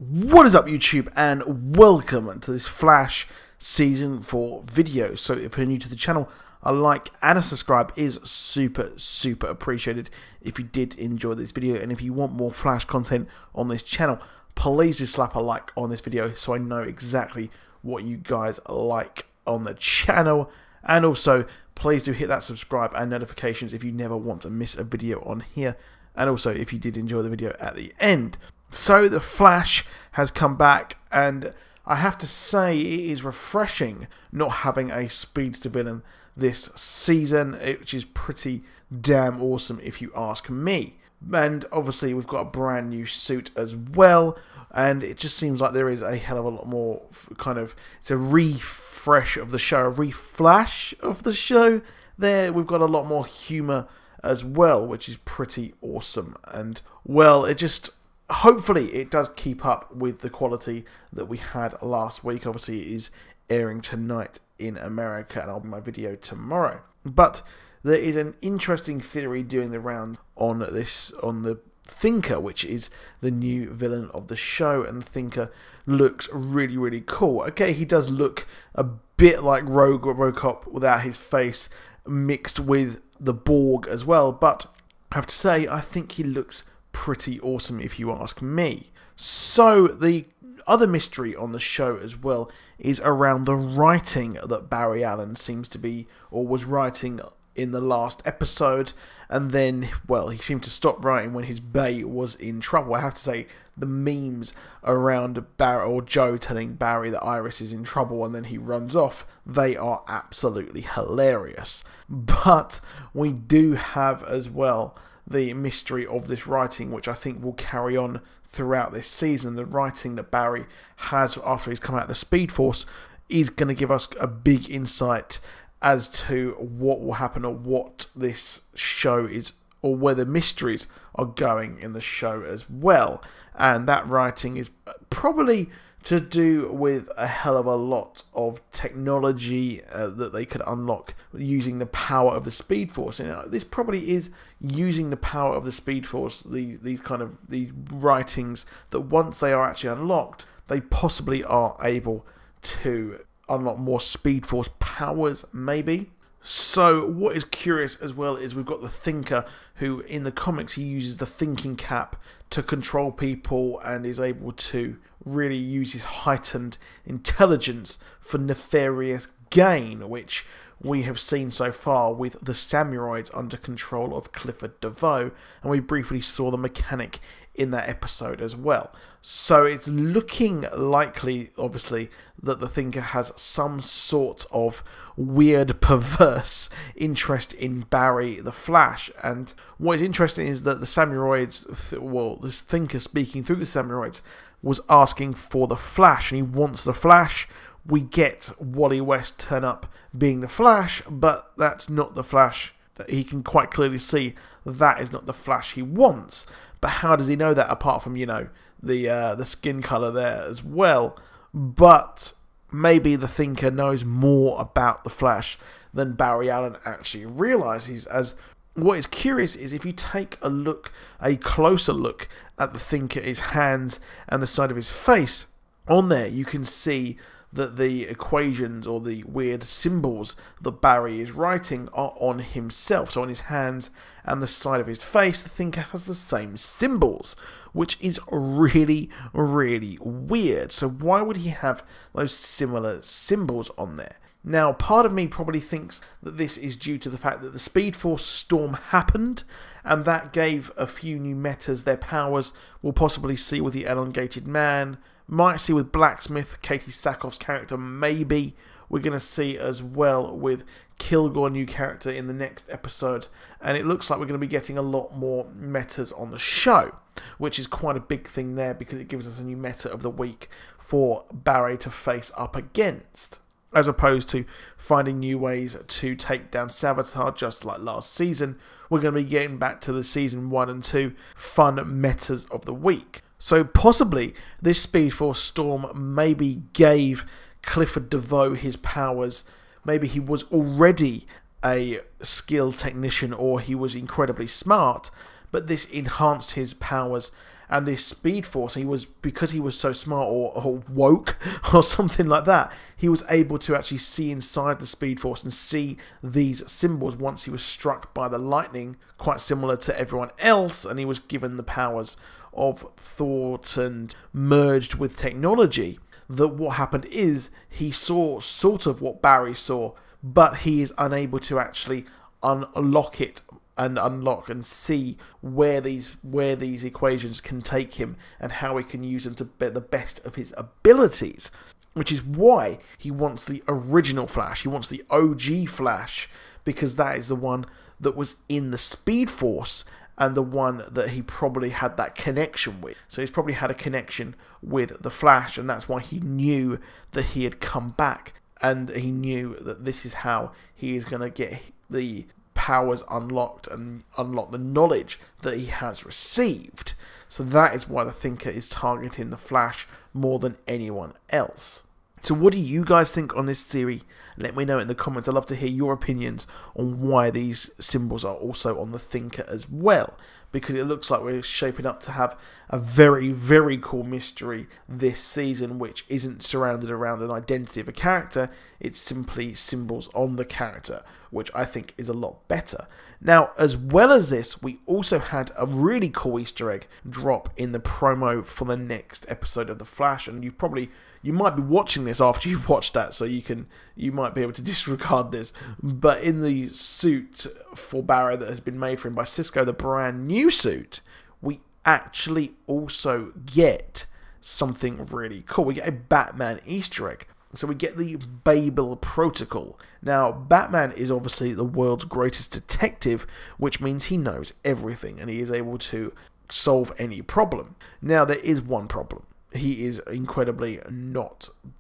What is up, YouTube, and welcome to this Flash Season 4 video. So if you're new to the channel, a like and a subscribe is super appreciated if you did enjoy this video. And if you want more Flash content on this channel, please do slap a like on this video so I know exactly what you guys like on the channel. And also, please do hit that subscribe and notifications if you never want to miss a video on here. And also, if you did enjoy the video at the end. So the Flash has come back, and I have to say it is refreshing not having a speedster villain this season, which is pretty damn awesome if you ask me. And obviously we've got a brand new suit as well, and it just seems like there is a hell of a lot more it's a refresh of the show, a reflash of the show. There we've got a lot more humour as well, which is pretty awesome. And well, it just hopefully it does keep up with the quality that we had last week. Obviously it is airing tonight in America, and I'll be my video tomorrow. But there is an interesting theory doing the rounds on the Thinker, which is the new villain of the show, and the Thinker looks really cool. Okay, he does look a bit like Robocop without his face, mixed with the Borg as well, but I have to say I think he looks pretty awesome if you ask me. So the other mystery on the show as well is around the writing that Barry Allen seems to be, or was writing in the last episode, and then, well, he seemed to stop writing when his bae was in trouble. I have to say, the memes around Barry or Joe telling Barry that Iris is in trouble and then he runs off, they are absolutely hilarious. But we do have as well the mystery of this writing, which I think will carry on throughout this season. The writing that Barry has after he's come out of the Speed Force is going to give us a big insight as to what will happen, or what this show is, or where the mysteries are going in the show as well. And that writing is probably to do with a hell of a lot of technology that they could unlock using the power of the Speed Force. And this probably is using the power of the Speed Force, these writings, that once they are actually unlocked, they possibly are able to unlock more Speed Force powers, maybe. So what is curious as well is we've got the Thinker, who in the comics he uses the thinking cap to control people and is able to really use his heightened intelligence for nefarious gain, which we have seen so far with the Samuroids under control of Clifford DeVoe, and we briefly saw the mechanic in that episode as well. So it's looking likely, obviously, that the Thinker has some sort of weird, perverse interest in Barry the Flash. And what is interesting is that the Samuroids, well, the Thinker speaking through the Samuroids was asking for the Flash, and he wants the Flash. We get Wally West turn up being the Flash, but that's not the Flash. That he can quite clearly see that is not the Flash he wants. But how does he know that, apart from, you know, the skin colour there as well? But maybe the Thinker knows more about the Flash than Barry Allen actually realises. As what is curious is, if you take a closer look at the Thinker, his hands and the side of his face, on there you can see that the equations, or the weird symbols that Barry is writing, are on himself. So on his hands and the side of his face, the Thinker has the same symbols, which is really weird. So why would he have those similar symbols on there? Now, part of me probably thinks that this is due to the fact that the Speed Force storm happened, and that gave a few new metas their powers. We'll possibly see with the Elongated Man, might see with Blacksmith, Katie Sackhoff's character, maybe. We're going to see as well with Kilgore, new character, in the next episode. And it looks like we're going to be getting a lot more metas on the show, which is quite a big thing there, because it gives us a new meta of the week for Barry to face up against, as opposed to finding new ways to take down Savitar just like last season. We're going to be getting back to the season 1 and 2 fun metas of the week. So possibly this Speed Force storm maybe gave Clifford DeVoe his powers. Maybe he was already a skilled technician, or he was incredibly smart, but this enhanced his powers And this Speed Force, because he was so smart or woke or something like that, he was able to actually see inside the Speed Force and see these symbols once he was struck by the lightning, quite similar to everyone else, and he was given the powers of thought and merged with technology. That what happened is he saw sort of what Barry saw, but he is unable to actually unlock it and unlock and see where these equations can take him and how he can use them to be the best of his abilities, which is why he wants the original Flash. He wants the OG Flash, because that is the one that was in the Speed Force and the one that he probably had that connection with. So he's probably had a connection with the Flash, and that's why he knew that he had come back, and he knew that this is how he is going to get the powers unlocked and unlock the knowledge that he has received. So that is why the Thinker is targeting the Flash more than anyone else. So what do you guys think on this theory? Let me know in the comments. I'd love to hear your opinions on why these symbols are also on the Thinker as well, because it looks like we're shaping up to have a very, very cool mystery this season, which isn't surrounded around an identity of a character. It's simply symbols on the character, which I think is a lot better. Now, as well as this, we also had a really cool Easter egg drop in the promo for the next episode of The Flash, and you might be watching this after you've watched that, so you might be able to disregard this. But in the suit for Barry that has been made for him by Cisco, the brand new suit, we actually also get something really cool. We get a Batman Easter egg. So we get the Babel Protocol. Now, Batman is obviously the world's greatest detective, which means he knows everything and he is able to solve any problem. Now, there is one problem. He is incredibly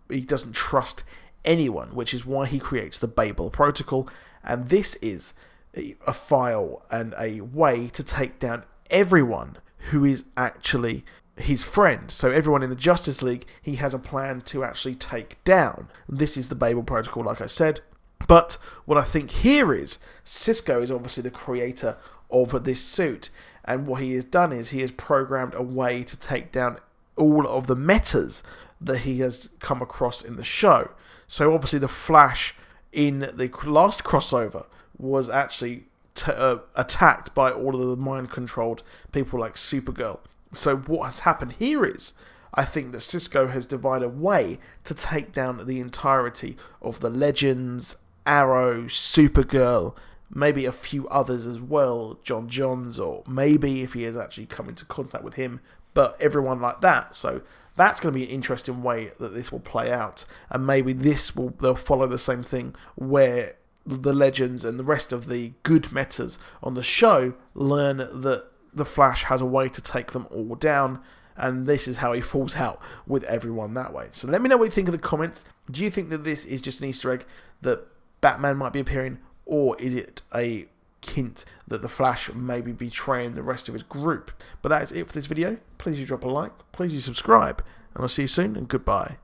he doesn't trust anyone, which is why he creates the Babel Protocol, and this is a file and a way to take down everyone who is actually his friend. So everyone in the Justice League, he has a plan to actually take down. This is the Babel Protocol, like I said. But what I think here is, Cisco is obviously the creator of this suit, and what he has done is he has programmed a way to take down all of the metas that he has come across in the show. So obviously the Flash in the last crossover was actually attacked by all of the mind-controlled people like Supergirl. So what has happened here is, I think that Cisco has devised a way to take down the entirety of the Legends, Arrow, Supergirl, maybe a few others as well, John Johns, or maybe if he has actually come into contact with him, but everyone like that. So that's going to be an interesting way that this will play out, and maybe they'll follow the same thing where the Legends and the rest of the good metas on the show learn that the Flash has a way to take them all down, and this is how he falls out with everyone that way. So let me know what you think in the comments. Do you think that this is just an Easter egg that Batman might be appearing, or is it a hint that the Flash may be betraying the rest of his group? But that is it for this video. Please do drop a like, please do subscribe, and I'll see you soon, and goodbye.